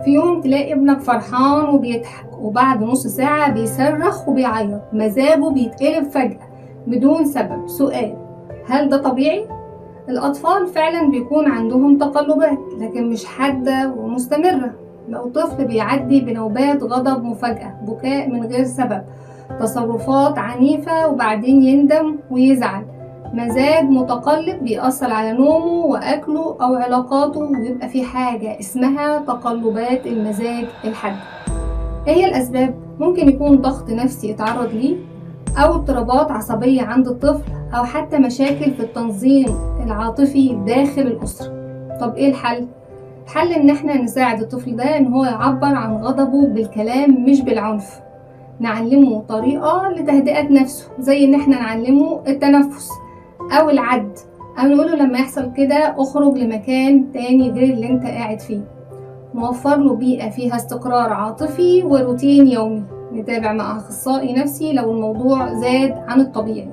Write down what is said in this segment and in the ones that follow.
في يوم تلاقي ابنك فرحان وبيضحك، وبعد نص ساعة بيصرخ وبيعيط، مزاجه بيتقلب فجأة بدون سبب. سؤال: هل ده طبيعي؟ الأطفال فعلا بيكون عندهم تقلبات، لكن مش حادة ومستمرة. لو طفل بيعدي بنوبات غضب مفاجئة، بكاء من غير سبب، تصرفات عنيفة وبعدين يندم ويزعل، مزاج متقلب بيأثر على نومه وأكله أو علاقاته، ويبقى في حاجة اسمها تقلبات المزاج الحاد. ايه هي الأسباب؟ ممكن يكون ضغط نفسي اتعرض ليه، أو اضطرابات عصبية عند الطفل، أو حتى مشاكل في التنظيم العاطفي داخل الأسرة. طب ايه الحل؟ الحل ان احنا نساعد الطفل ده ان هو يعبر عن غضبه بالكلام مش بالعنف. نعلمه طريقة لتهدئة نفسه، زي ان احنا نعلمه التنفس او العد، او نقوله لما يحصل كده اخرج لمكان تاني غير اللي انت قاعد فيه. نوفر له بيئة فيها استقرار عاطفي وروتين يومي. نتابع مع اخصائي نفسي لو الموضوع زاد عن الطبيعي.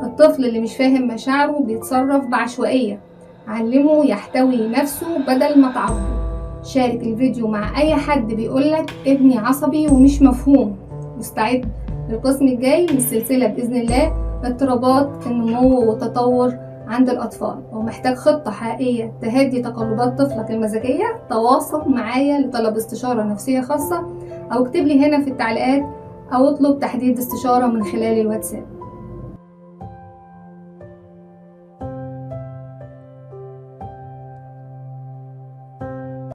الطفل اللي مش فاهم مشاعره بيتصرف بعشوائية، علمه يحتوي نفسه بدل ما تعاقبه. شارك الفيديو مع اي حد بيقولك ابني عصبي ومش مفهوم. واستعد للقسم الجاي من السلسلة بإذن الله، اضطرابات النمو والتطور عند الأطفال. لو محتاج خطة حقيقية تهدي تقلبات طفلك المزاجية، تواصل معايا لطلب استشارة نفسية خاصة، أو اكتب لي هنا في التعليقات، أو اطلب تحديد استشارة من خلال الواتساب.